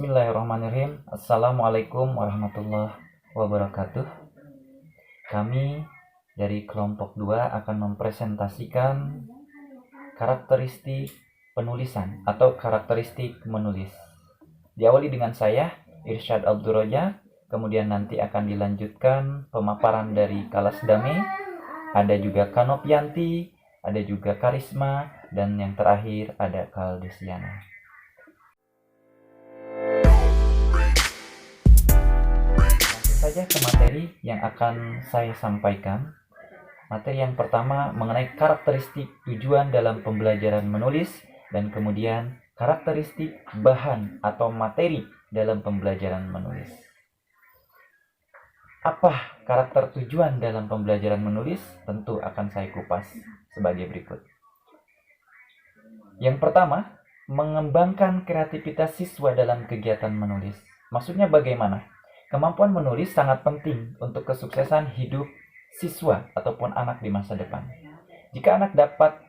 Bismillahirrahmanirrahim. Assalamualaikum warahmatullahi wabarakatuh. Kami dari kelompok 2 akan mempresentasikan karakteristik penulisan atau karakteristik menulis. Diawali dengan saya, Irsyad Abdurraja, kemudian nanti akan dilanjutkan pemaparan dari Kalas Dame, ada juga Kanopianti, ada juga Karisma, dan yang terakhir ada Kaldesiana. Saja ke materi yang akan saya sampaikan. Materi yang pertama mengenai karakteristik tujuan dalam pembelajaran menulis dan kemudian karakteristik bahan atau materi dalam pembelajaran menulis. Apa karakter tujuan dalam pembelajaran menulis? Tentu akan saya kupas sebagai berikut. Yang pertama, mengembangkan kreativitas siswa dalam kegiatan menulis. Maksudnya bagaimana? Kemampuan menulis sangat penting untuk kesuksesan hidup siswa ataupun anak di masa depan. Jika anak dapat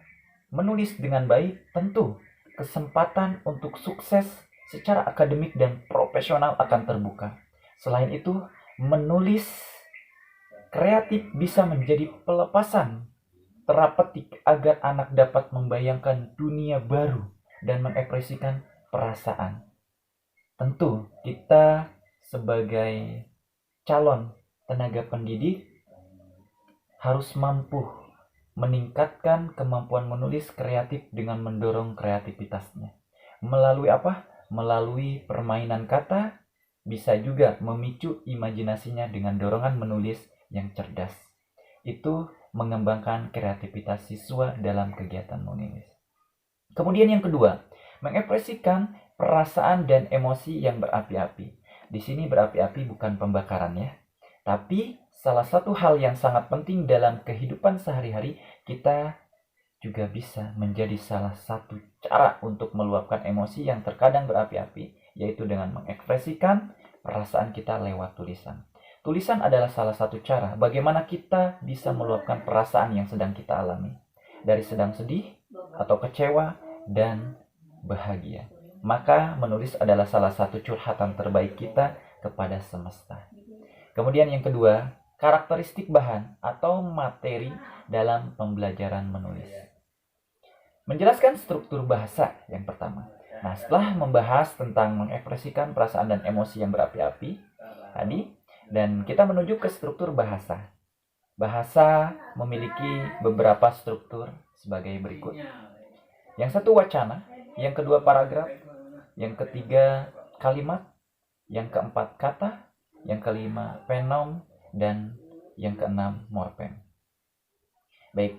menulis dengan baik, tentu kesempatan untuk sukses secara akademik dan profesional akan terbuka. Selain itu, menulis kreatif bisa menjadi pelepasan terapeutik agar anak dapat membayangkan dunia baru dan mengekspresikan perasaan. Tentu, kita sebagai calon tenaga pendidik harus mampu meningkatkan kemampuan menulis kreatif dengan mendorong kreativitasnya. Melalui apa? Melalui permainan kata, bisa juga memicu imajinasinya dengan dorongan menulis yang cerdas. Itu mengembangkan kreativitas siswa dalam kegiatan menulis. Kemudian yang kedua, mengekspresikan perasaan dan emosi yang berapi-api. Di sini berapi-api bukan pembakaran ya. Tapi salah satu hal yang sangat penting dalam kehidupan sehari-hari, kita juga bisa menjadi salah satu cara untuk meluapkan emosi yang terkadang berapi-api, yaitu dengan mengekspresikan perasaan kita lewat tulisan. Tulisan adalah salah satu cara bagaimana kita bisa meluapkan perasaan yang sedang kita alami. Dari sedang sedih atau kecewa dan bahagia. Maka menulis adalah salah satu curhatan terbaik kita kepada semesta. Kemudian yang kedua, karakteristik bahan atau materi dalam pembelajaran menulis. Menjelaskan struktur bahasa yang pertama. Nah, setelah membahas tentang mengekspresikan perasaan dan emosi yang berapi-api tadi, dan kita menuju ke struktur bahasa. Bahasa memiliki beberapa struktur sebagai berikut. Yang satu wacana, yang kedua paragraf, yang ketiga kalimat, yang keempat kata, yang kelima fenom, dan yang keenam morfem. Baik,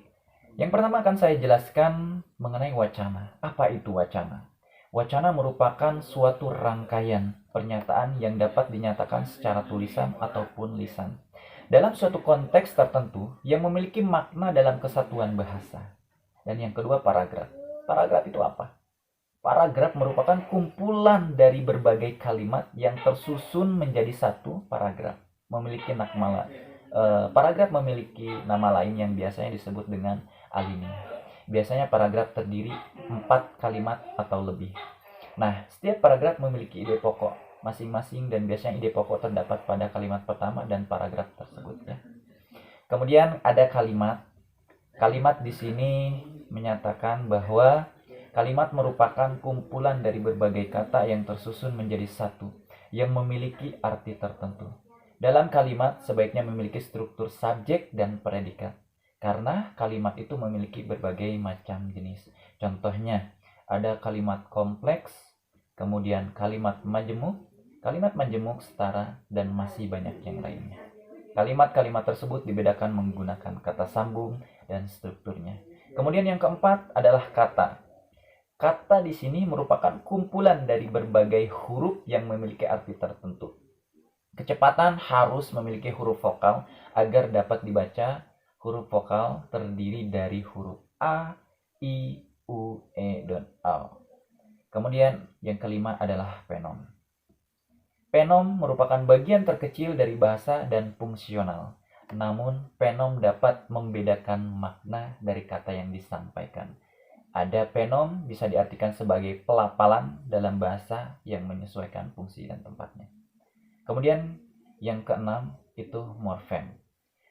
yang pertama akan saya jelaskan mengenai wacana. Apa itu wacana? Wacana merupakan suatu rangkaian pernyataan yang dapat dinyatakan secara tulisan ataupun lisan dalam suatu konteks tertentu yang memiliki makna dalam kesatuan bahasa. Dan yang kedua paragraf. Paragraf itu apa? Paragraf merupakan kumpulan dari berbagai kalimat yang tersusun menjadi satu paragraf. Paragraf memiliki nama lain yang biasanya disebut dengan alinea. Biasanya paragraf terdiri 4 kalimat atau lebih. Nah, setiap paragraf memiliki ide pokok masing-masing dan biasanya ide pokok terdapat pada kalimat pertama dan paragraf tersebut ya. Kemudian ada kalimat. Kalimat di sini menyatakan bahwa kalimat merupakan kumpulan dari berbagai kata yang tersusun menjadi satu, yang memiliki arti tertentu. Dalam kalimat sebaiknya memiliki struktur subjek dan predikat, karena kalimat itu memiliki berbagai macam jenis. Contohnya, ada kalimat kompleks, kemudian kalimat majemuk, setara, dan masih banyak yang lainnya. Kalimat-kalimat tersebut dibedakan menggunakan kata sambung dan strukturnya. Kemudian yang keempat adalah kata. Kata di sini merupakan kumpulan dari berbagai huruf yang memiliki arti tertentu. Kecepatan harus memiliki huruf vokal agar dapat dibaca. Huruf vokal terdiri dari huruf A, I, U, E, dan O. Kemudian yang kelima adalah fenom. Fenom merupakan bagian terkecil dari bahasa dan fungsional. Namun, fenom dapat membedakan makna dari kata yang disampaikan. Ada penom bisa diartikan sebagai pelapalan dalam bahasa yang menyesuaikan fungsi dan tempatnya. Kemudian yang keenam itu morfem.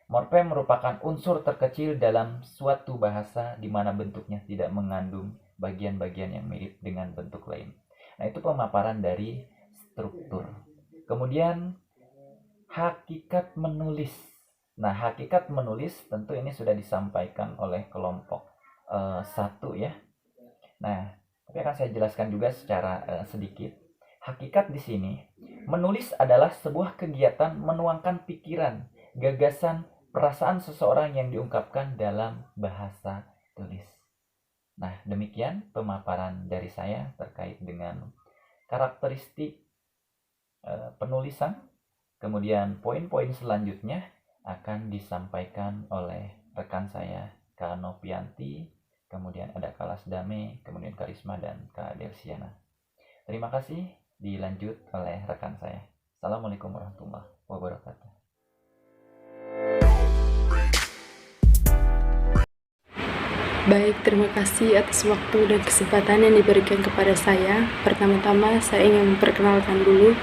Morfem merupakan unsur terkecil dalam suatu bahasa di mana bentuknya tidak mengandung bagian-bagian yang mirip dengan bentuk lain. Nah, itu pemaparan dari struktur. Kemudian hakikat menulis. Nah, hakikat menulis tentu ini sudah disampaikan oleh kelompok 1 ya. Nah, tapi akan saya jelaskan juga secara sedikit. Hakikat di sini, menulis adalah sebuah kegiatan menuangkan pikiran, gagasan, perasaan seseorang yang diungkapkan dalam bahasa tulis. Nah, demikian pemaparan dari saya terkait dengan karakteristik penulisan. Kemudian poin-poin selanjutnya akan disampaikan oleh rekan saya, Kak Novianti, kemudian ada Kak Lasdame, kemudian Karisma dan Kak Delsiana. Terima kasih, dilanjut oleh rekan saya. Assalamualaikum warahmatullahi wabarakatuh. Baik, terima kasih atas waktu dan kesempatan yang diberikan kepada saya. Pertama-tama, saya ingin memperkenalkan dulu.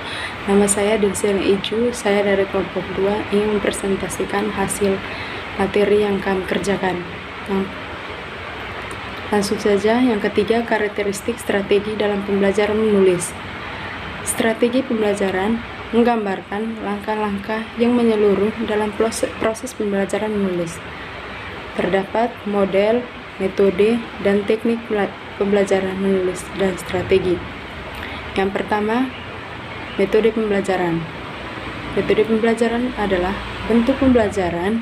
Nama saya Delsiana Iju, saya dari kelompok 2 ingin mempresentasikan hasil materi yang kami kerjakan. Langsung saja, yang ketiga, karakteristik strategi dalam pembelajaran menulis. Strategi pembelajaran menggambarkan langkah-langkah yang menyeluruh dalam proses pembelajaran menulis. Terdapat model, metode, dan teknik pembelajaran menulis dan strategi. Yang pertama, metode pembelajaran. Metode pembelajaran adalah bentuk pembelajaran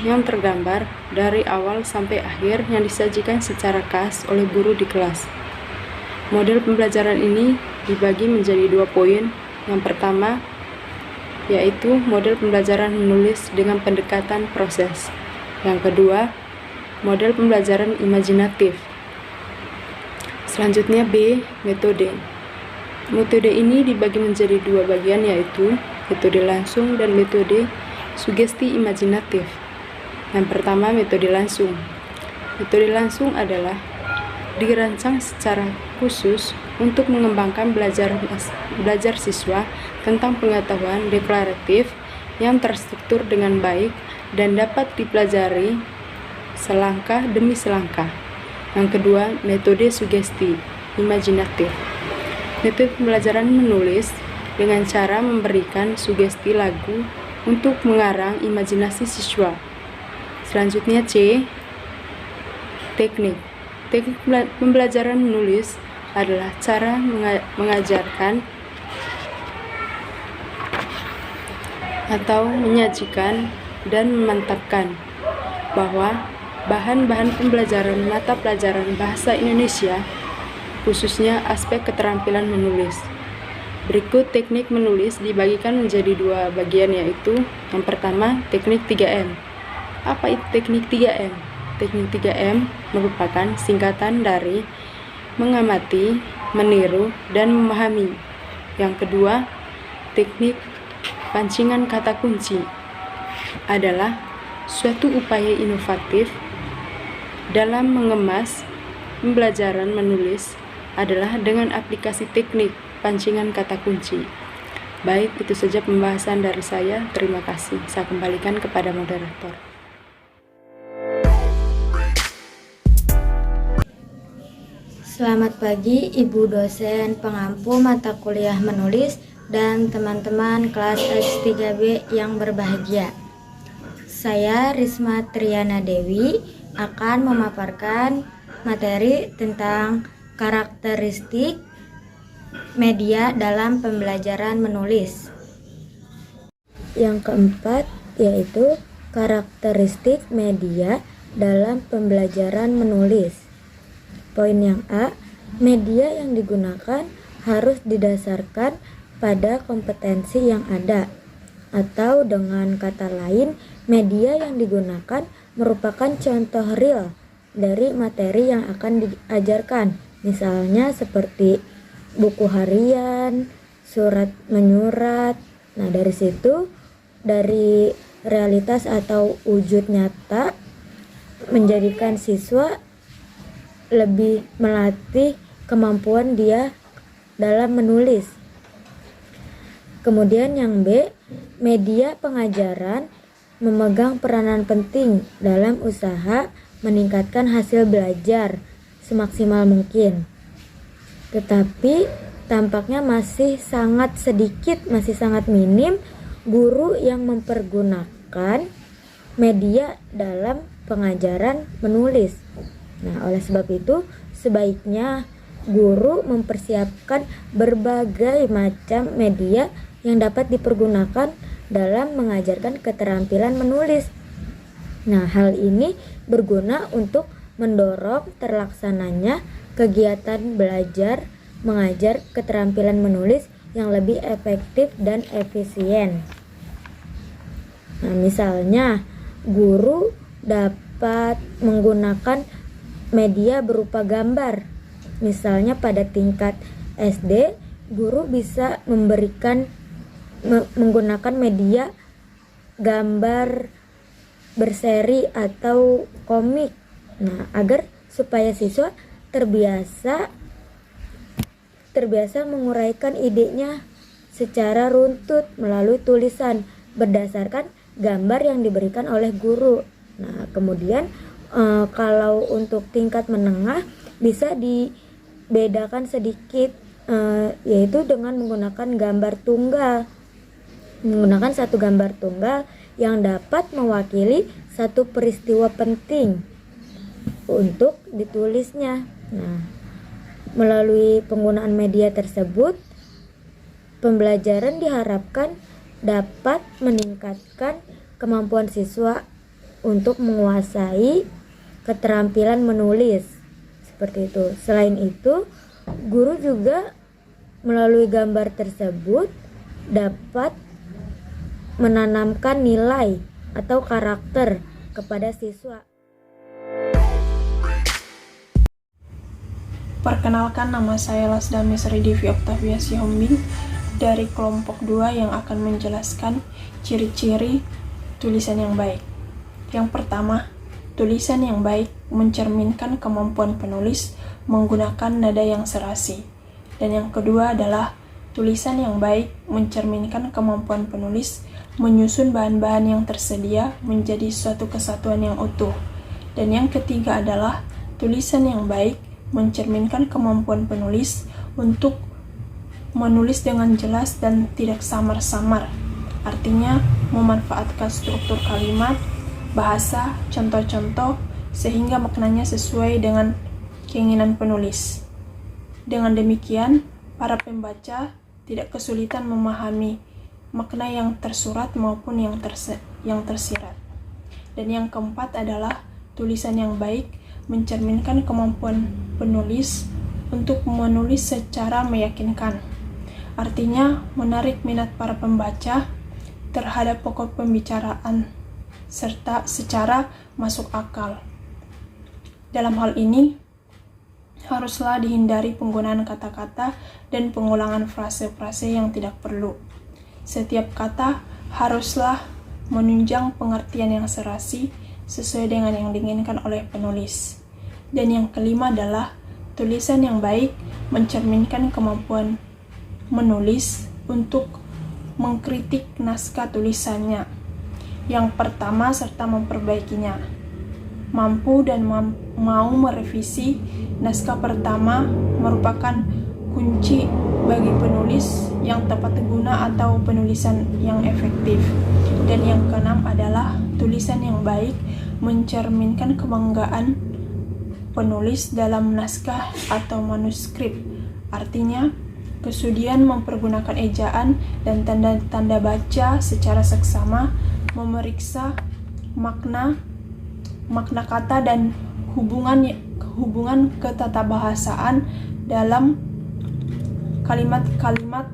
yang tergambar dari awal sampai akhir yang disajikan secara khas oleh guru di kelas. Model pembelajaran ini dibagi menjadi 2 poin. Yang pertama, yaitu model pembelajaran menulis dengan pendekatan proses. Yang kedua, model pembelajaran imajinatif. Selanjutnya B, metode. Metode ini dibagi menjadi 2 bagian, yaitu metode langsung dan metode sugesti imajinatif. Yang pertama, metode langsung. Metode langsung adalah dirancang secara khusus untuk mengembangkan belajar siswa tentang pengetahuan deklaratif yang terstruktur dengan baik dan dapat dipelajari selangkah demi selangkah. Yang kedua, metode sugesti imajinatif. Metode pembelajaran menulis dengan cara memberikan sugesti lagu untuk mengarang imajinasi siswa. Selanjutnya C, teknik. Teknik pembelajaran menulis adalah cara mengajarkan atau menyajikan dan memantapkan bahwa bahan-bahan pembelajaran mata pelajaran bahasa Indonesia, khususnya aspek keterampilan menulis. Berikut teknik menulis dibagikan menjadi 2 bagian, yaitu yang pertama, teknik 3M. Apa itu teknik 3M? Teknik 3M merupakan singkatan dari mengamati, meniru, dan memahami. Yang kedua, teknik pancingan kata kunci adalah suatu upaya inovatif dalam mengemas pembelajaran menulis adalah dengan aplikasi teknik pancingan kata kunci. Baik, itu saja pembahasan dari saya. Terima kasih. Saya kembalikan kepada moderator. Selamat pagi Ibu dosen pengampu mata kuliah menulis dan teman-teman kelas X3B yang berbahagia. Saya Risma Triana Dewi akan memaparkan materi tentang karakteristik media dalam pembelajaran menulis. Yang keempat yaitu karakteristik media dalam pembelajaran menulis. Poin yang A, media yang digunakan harus didasarkan pada kompetensi yang ada, atau dengan kata lain, media yang digunakan merupakan contoh real dari materi yang akan diajarkan, misalnya seperti buku harian, surat menyurat. Nah, dari situ, dari realitas atau wujud nyata menjadikan siswa lebih melatih kemampuan dia dalam menulis. Kemudian yang B, media pengajaran memegang peranan penting dalam usaha meningkatkan hasil belajar semaksimal mungkin. Tetapi tampaknya masih sangat sedikit, masih sangat minim guru yang mempergunakan media dalam pengajaran menulis. Nah, oleh sebab itu sebaiknya guru mempersiapkan berbagai macam media yang dapat dipergunakan dalam mengajarkan keterampilan menulis. Nah, hal ini berguna untuk mendorong terlaksananya kegiatan belajar mengajar keterampilan menulis yang lebih efektif dan efisien. Nah, misalnya guru dapat menggunakan media berupa gambar. Misalnya pada tingkat SD, guru bisa menggunakan media gambar berseri atau komik. Nah, agar supaya siswa terbiasa menguraikan idenya secara runtut melalui tulisan berdasarkan gambar yang diberikan oleh guru. Nah, kemudian kalau untuk tingkat menengah bisa dibedakan sedikit, yaitu dengan menggunakan menggunakan satu gambar tunggal yang dapat mewakili satu peristiwa penting untuk ditulisnya. Nah, melalui penggunaan media tersebut, pembelajaran diharapkan dapat meningkatkan kemampuan siswa untuk menguasai keterampilan menulis. Seperti itu. Selain itu, guru juga melalui gambar tersebut dapat menanamkan nilai atau karakter kepada siswa. Perkenalkan, nama saya Lasdami Sri Devi Octavia Sihombing dari kelompok 2 yang akan menjelaskan ciri-ciri tulisan yang baik. Yang pertama, tulisan yang baik mencerminkan kemampuan penulis menggunakan nada yang serasi. Dan yang kedua adalah tulisan yang baik mencerminkan kemampuan penulis menyusun bahan-bahan yang tersedia menjadi suatu kesatuan yang utuh. Dan yang ketiga adalah tulisan yang baik mencerminkan kemampuan penulis untuk menulis dengan jelas dan tidak samar-samar. Artinya memanfaatkan struktur kalimat, bahasa, contoh-contoh sehingga maknanya sesuai dengan keinginan penulis. Dengan demikian, para pembaca tidak kesulitan memahami makna yang tersurat maupun yang tersirat. Dan yang keempat adalah tulisan yang baik mencerminkan kemampuan penulis untuk menulis secara meyakinkan. Artinya menarik minat para pembaca terhadap pokok pembicaraan serta secara masuk akal. Dalam hal ini, haruslah dihindari penggunaan kata-kata dan pengulangan frase-frase yang tidak perlu. Setiap kata haruslah menunjang pengertian yang serasi sesuai dengan yang diinginkan oleh penulis. Dan yang kelima adalah tulisan yang baik mencerminkan kemampuan menulis untuk mengkritik naskah tulisannya. Yang pertama, serta memperbaikinya. Mampu dan mau merevisi naskah pertama merupakan kunci bagi penulis yang tepat guna atau penulisan yang efektif. Dan yang keenam adalah tulisan yang baik mencerminkan kebanggaan penulis dalam naskah atau manuskrip. Artinya, kesudian mempergunakan ejaan dan tanda-tanda baca secara seksama, memeriksa makna kata dan hubungan ketatabahasaan dalam kalimat-kalimat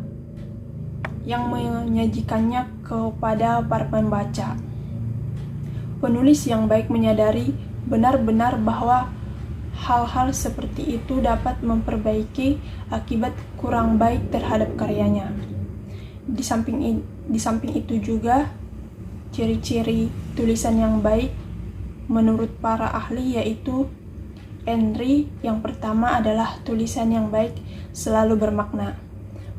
yang menyajikannya kepada para pembaca. Penulis yang baik menyadari benar-benar bahwa hal-hal seperti itu dapat memperbaiki akibat kurang baik terhadap karyanya. Di samping itu juga, ciri-ciri tulisan yang baik menurut para ahli yaitu Henry. Yang pertama adalah tulisan yang baik selalu bermakna.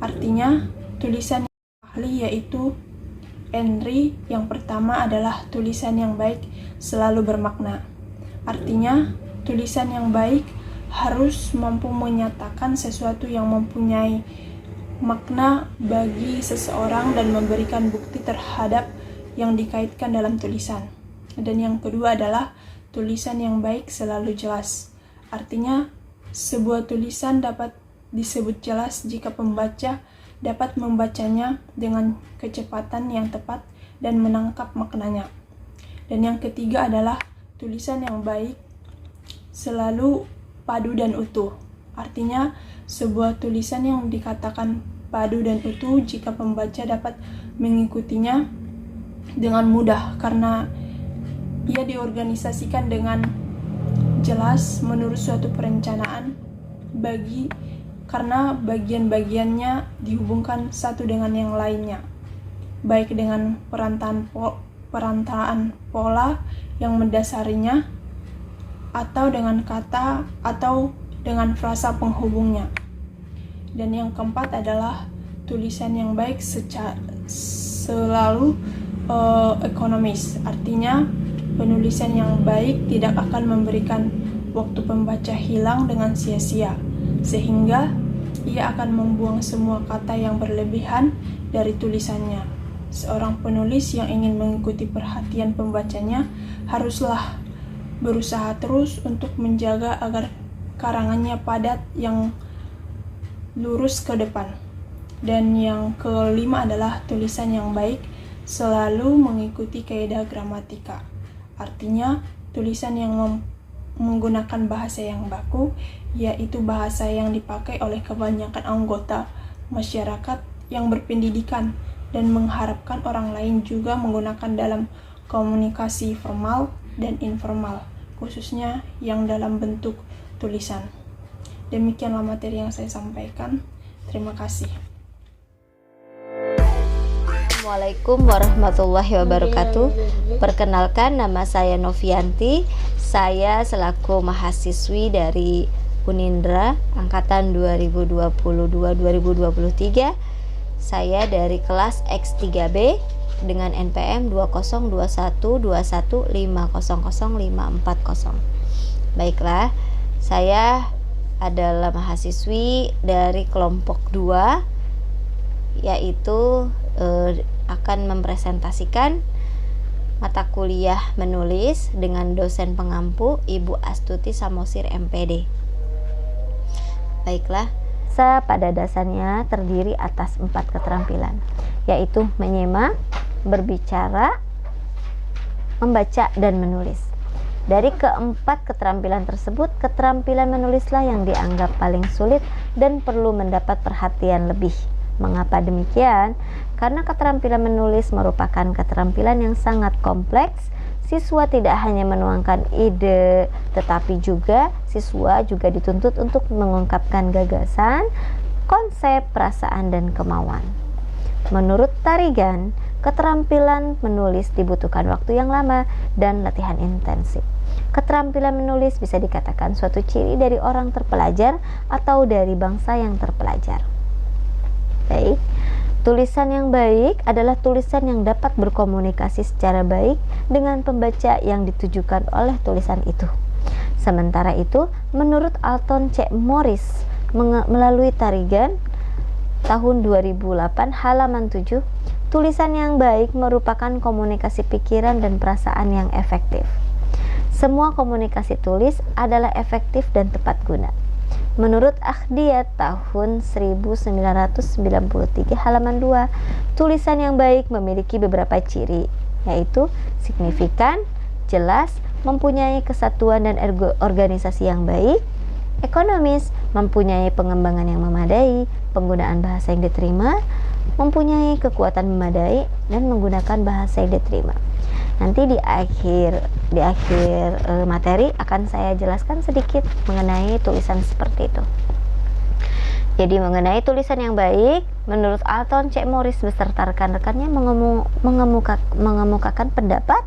Artinya, tulisan yang ahli yaitu Henry. Yang pertama adalah tulisan yang baik selalu bermakna. Artinya, tulisan yang baik harus mampu menyatakan sesuatu yang mempunyai makna bagi seseorang dan memberikan bukti terhadap yang dikaitkan dalam tulisan. Dan yang kedua adalah tulisan yang baik selalu jelas. Artinya, sebuah tulisan dapat disebut jelas jika pembaca dapat membacanya dengan kecepatan yang tepat dan menangkap maknanya. Dan yang ketiga adalah tulisan yang baik selalu padu dan utuh. Artinya, sebuah tulisan yang dikatakan padu dan utuh jika pembaca dapat mengikutinya dengan mudah karena ia diorganisasikan dengan jelas menurut suatu perencanaan karena bagian-bagiannya dihubungkan satu dengan yang lainnya, baik dengan perantaraan pola yang mendasarinya atau dengan kata atau dengan frasa penghubungnya. Dan yang keempat adalah tulisan yang baik selalu ekonomis. Artinya, penulisan yang baik tidak akan memberikan waktu pembaca hilang dengan sia-sia, sehingga ia akan membuang semua kata yang berlebihan dari tulisannya. Seorang penulis yang ingin mengikuti perhatian pembacanya haruslah berusaha terus untuk menjaga agar karangannya padat yang lurus ke depan. Dan yang kelima adalah tulisan yang baik selalu mengikuti kaidah gramatika. Artinya, tulisan yang menggunakan bahasa yang baku, yaitu bahasa yang dipakai oleh kebanyakan anggota masyarakat yang berpendidikan dan mengharapkan orang lain juga menggunakan dalam komunikasi formal dan informal, khususnya yang dalam bentuk tulisan. Demikianlah materi yang saya sampaikan. Terima kasih. Assalamualaikum warahmatullahi wabarakatuh. Perkenalkan, nama saya Novianti. Saya selaku mahasiswi dari Unindra angkatan 2022-2023. Saya dari kelas X3B dengan NPM 202121500540. Baiklah, saya adalah mahasiswi dari kelompok 2, yaitu akan mempresentasikan mata kuliah menulis dengan dosen pengampu Ibu Astuti Samosir MPD. Baiklah, pada dasarnya terdiri atas 4 keterampilan, yaitu menyimak, berbicara, membaca, dan menulis. Dari keempat keterampilan tersebut, keterampilan menulislah yang dianggap paling sulit dan perlu mendapat perhatian lebih. Mengapa demikian? Karena keterampilan menulis merupakan keterampilan yang sangat kompleks. Siswa tidak hanya menuangkan ide, tetapi juga siswa juga dituntut untuk mengungkapkan gagasan, konsep, perasaan, dan kemauan. Menurut Tarigan, keterampilan menulis dibutuhkan waktu yang lama dan latihan intensif. Keterampilan menulis bisa dikatakan suatu ciri dari orang terpelajar atau dari bangsa yang terpelajar. Baik, tulisan yang baik adalah tulisan yang dapat berkomunikasi secara baik dengan pembaca yang ditujukan oleh tulisan itu. Sementara itu, menurut Alton C. Morris melalui Tarigan tahun 2008 halaman 7, tulisan yang baik merupakan komunikasi pikiran dan perasaan yang efektif. Semua komunikasi tulis adalah efektif dan tepat guna. Menurut Akhdiyat tahun 1993 halaman 2, tulisan yang baik memiliki beberapa ciri, yaitu signifikan, jelas, mempunyai kesatuan dan organisasi yang baik, ekonomis, mempunyai pengembangan yang memadai, penggunaan bahasa yang diterima, mempunyai kekuatan memadai, dan menggunakan bahasa yang diterima. Nanti di akhir materi akan saya jelaskan sedikit mengenai tulisan seperti itu. Jadi mengenai tulisan yang baik, menurut Alton C. Morris beserta rekan-rekannya mengemukakan pendapat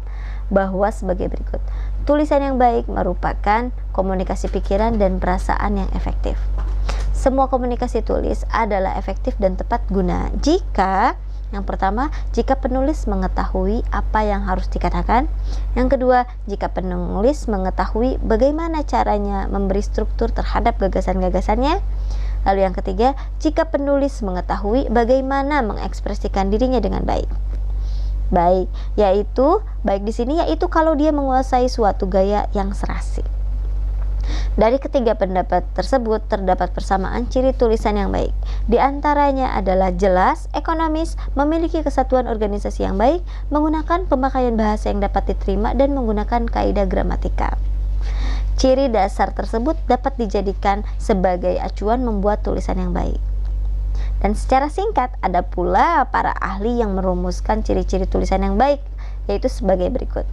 bahwa sebagai berikut. Tulisan yang baik merupakan komunikasi pikiran dan perasaan yang efektif. Semua komunikasi tulis adalah efektif dan tepat guna jika yang pertama, jika penulis mengetahui apa yang harus dikatakan. Yang kedua, jika penulis mengetahui bagaimana caranya memberi struktur terhadap gagasan-gagasannya. Lalu yang ketiga, jika penulis mengetahui bagaimana mengekspresikan dirinya dengan baik. Baik di sini yaitu kalau dia menguasai suatu gaya yang serasi. Dari ketiga pendapat tersebut terdapat persamaan ciri tulisan yang baik. Di antaranya adalah jelas, ekonomis, memiliki kesatuan organisasi yang baik, menggunakan pemakaian bahasa yang dapat diterima, dan menggunakan kaidah gramatikal. Ciri dasar tersebut dapat dijadikan sebagai acuan membuat tulisan yang baik. Dan secara singkat ada pula para ahli yang merumuskan ciri-ciri tulisan yang baik, yaitu sebagai berikut.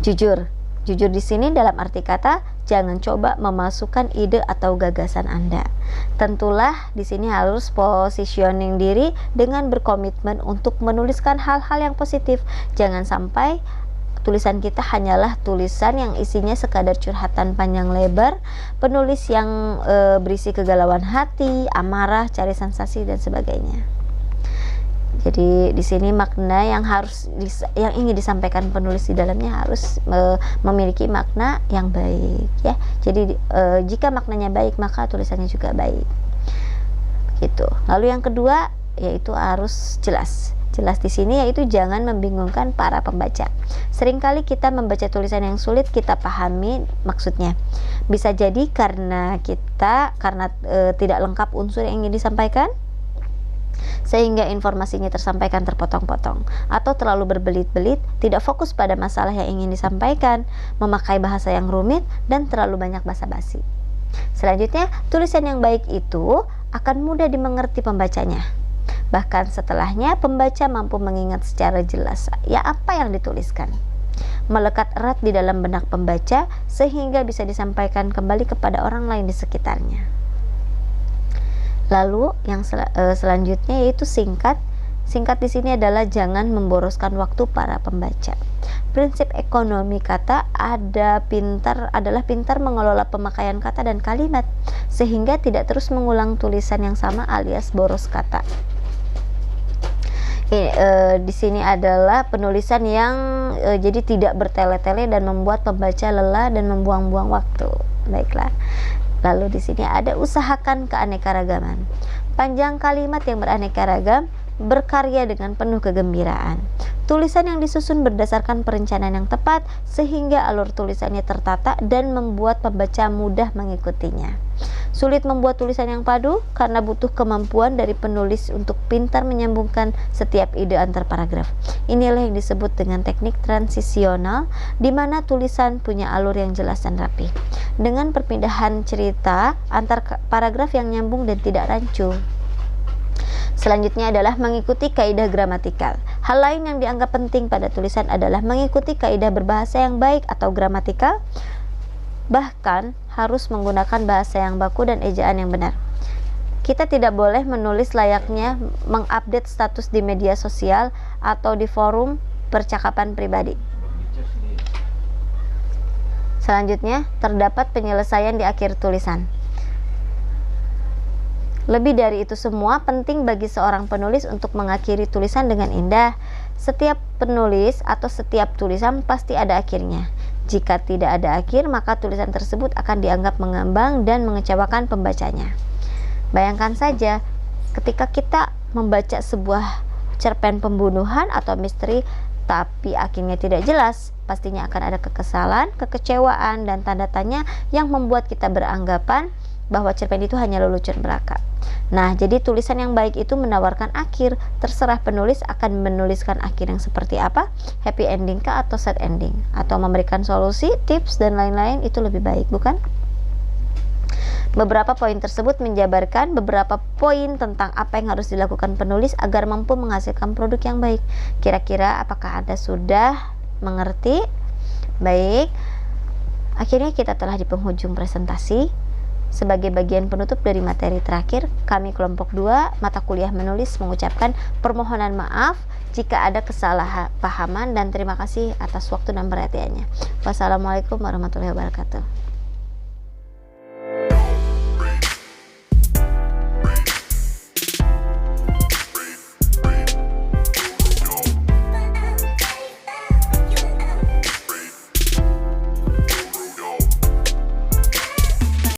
Jujur di sini dalam arti kata jangan coba memasukkan ide atau gagasan Anda. Tentulah di sini harus positioning diri dengan berkomitmen untuk menuliskan hal-hal yang positif. Jangan sampai tulisan kita hanyalah tulisan yang isinya sekadar curhatan panjang lebar, penulis yang berisi kegalauan hati, amarah, cari sensasi dan sebagainya. Jadi di sini makna yang ingin disampaikan penulis di dalamnya harus memiliki makna yang baik ya. Jadi jika maknanya baik maka tulisannya juga baik. Gitu. Lalu yang kedua yaitu harus jelas. Jelas di sini yaitu jangan membingungkan para pembaca. Seringkali kita membaca tulisan yang sulit kita pahami maksudnya. Bisa jadi karena tidak lengkap unsur yang ingin disampaikan, sehingga informasinya tersampaikan terpotong-potong, atau terlalu berbelit-belit, tidak fokus pada masalah yang ingin disampaikan, memakai bahasa yang rumit, dan terlalu banyak basa-basi. Selanjutnya, tulisan yang baik itu akan mudah dimengerti pembacanya. Bahkan setelahnya, pembaca mampu mengingat secara jelas ya apa yang dituliskan. Melekat erat di dalam benak pembaca sehingga bisa disampaikan kembali kepada orang lain di sekitarnya. Lalu yang selanjutnya yaitu singkat. Singkat di sini adalah jangan memboroskan waktu para pembaca. Prinsip ekonomi kata adalah pintar mengelola pemakaian kata dan kalimat sehingga tidak terus mengulang tulisan yang sama alias boros kata. Di sini adalah penulisan yang jadi tidak bertele-tele dan membuat pembaca lelah dan membuang-buang waktu. Baiklah. Lalu di sini ada usahakan keanekaragaman. Panjang kalimat yang beraneka ragam, berkarya dengan penuh kegembiraan. Tulisan yang disusun berdasarkan perencanaan yang tepat sehingga alur tulisannya tertata dan membuat pembaca mudah mengikutinya. Sulit membuat tulisan yang padu karena butuh kemampuan dari penulis untuk pintar menyambungkan setiap ide antar paragraf. Inilah yang disebut dengan teknik transisional, di mana tulisan punya alur yang jelas dan rapi, dengan perpindahan cerita antar paragraf yang nyambung dan tidak rancu. Selanjutnya adalah mengikuti kaidah gramatikal. Hal lain yang dianggap penting pada tulisan adalah mengikuti kaidah berbahasa yang baik atau gramatikal, bahkan harus menggunakan bahasa yang baku dan ejaan yang benar. Kita tidak boleh menulis layaknya mengupdate status di media sosial atau di forum percakapan pribadi. Selanjutnya, terdapat penyelesaian di akhir tulisan. Lebih dari itu semua, penting bagi seorang penulis untuk mengakhiri tulisan dengan indah. Setiap penulis atau setiap tulisan pasti ada akhirnya. Jika tidak ada akhir, maka tulisan tersebut akan dianggap mengambang dan mengecewakan pembacanya. Bayangkan saja, ketika kita membaca sebuah cerpen pembunuhan atau misteri, tapi akhirnya tidak jelas, pastinya akan ada kekesalan, kekecewaan, dan tanda tanya yang membuat kita beranggapan bahwa cerpen itu hanya lelucon belaka. Nah, jadi tulisan yang baik itu menawarkan akhir. Terserah penulis akan menuliskan akhir yang seperti apa, happy ending kah atau sad ending, atau memberikan solusi, tips, dan lain-lain, itu lebih baik, bukan? Beberapa poin tersebut menjabarkan beberapa poin tentang apa yang harus dilakukan penulis agar mampu menghasilkan produk yang baik. Kira-kira apakah Anda sudah mengerti? Baik, akhirnya kita telah di penghujung presentasi. Sebagai bagian penutup dari materi terakhir, kami kelompok 2 mata kuliah menulis mengucapkan permohonan maaf jika ada kesalahpahaman, dan terima kasih atas waktu dan perhatiannya. Wassalamualaikum warahmatullahi wabarakatuh.